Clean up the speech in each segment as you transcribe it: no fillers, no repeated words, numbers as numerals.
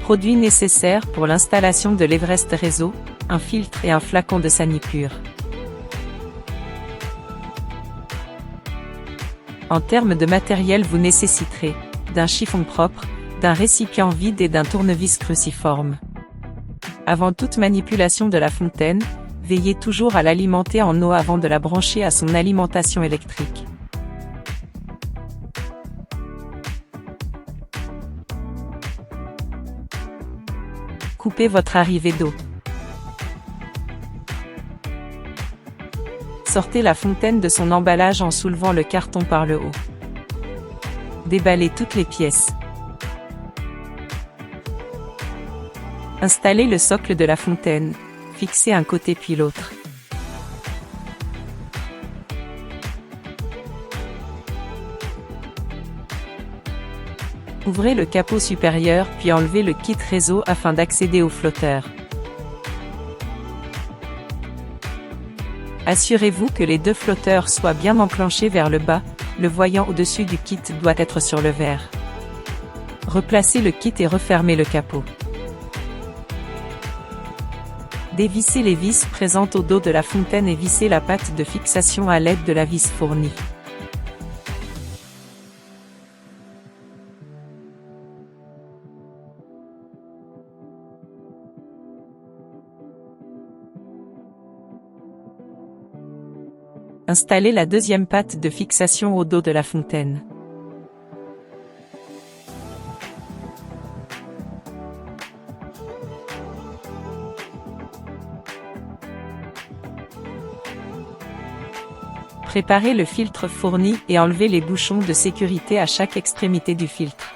Produits nécessaires pour l'installation de l'Everest Réseau, un filtre et un flacon de Sanipur. En termes de matériel, vous nécessiterez d'un chiffon propre, d'un récipient vide et d'un tournevis cruciforme. Avant toute manipulation de la fontaine, veillez toujours à l'alimenter en eau avant de la brancher à son alimentation électrique. Coupez votre arrivée d'eau. Sortez la fontaine de son emballage en soulevant le carton par le haut. Déballez toutes les pièces. Installez le socle de la fontaine, fixez un côté puis l'autre. Ouvrez le capot supérieur puis enlevez le kit réseau afin d'accéder au flotteur. Assurez-vous que les deux flotteurs soient bien enclenchés vers le bas, le voyant au-dessus du kit doit être sur le verre. Replacez le kit et refermez le capot. Dévissez les vis présentes au dos de la fontaine et vissez la patte de fixation à l'aide de la vis fournie. Installez la deuxième patte de fixation au dos de la fontaine. Préparez le filtre fourni et enlevez les bouchons de sécurité à chaque extrémité du filtre.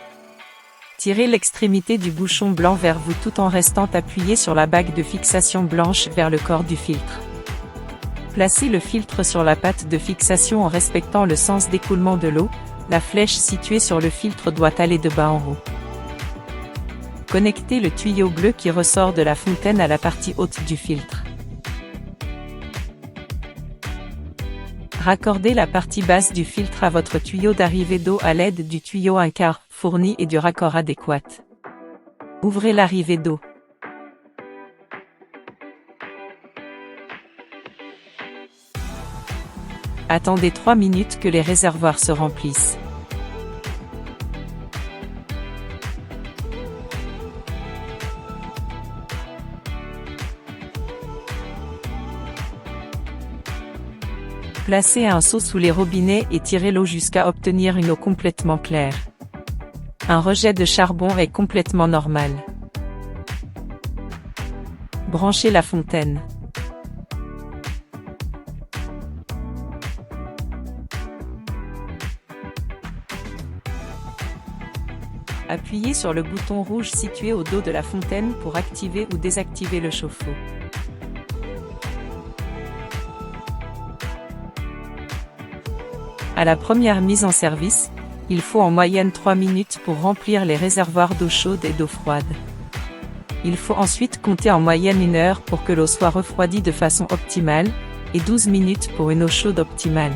Tirez l'extrémité du bouchon blanc vers vous tout en restant appuyé sur la bague de fixation blanche vers le corps du filtre. Placez le filtre sur la patte de fixation en respectant le sens d'écoulement de l'eau, la flèche située sur le filtre doit aller de bas en haut. Connectez le tuyau bleu qui ressort de la fontaine à la partie haute du filtre. Raccordez la partie basse du filtre à votre tuyau d'arrivée d'eau à l'aide du tuyau 1/4 fourni et du raccord adéquat. Ouvrez l'arrivée d'eau. Attendez 3 minutes que les réservoirs se remplissent. Placez un seau sous les robinets et tirez l'eau jusqu'à obtenir une eau complètement claire. Un rejet de charbon est complètement normal. Branchez la fontaine. Appuyez sur le bouton rouge situé au dos de la fontaine pour activer ou désactiver le chauffe-eau. À la première mise en service, il faut en moyenne 3 minutes pour remplir les réservoirs d'eau chaude et d'eau froide. Il faut ensuite compter en moyenne 1 heure pour que l'eau soit refroidie de façon optimale, et 12 minutes pour une eau chaude optimale.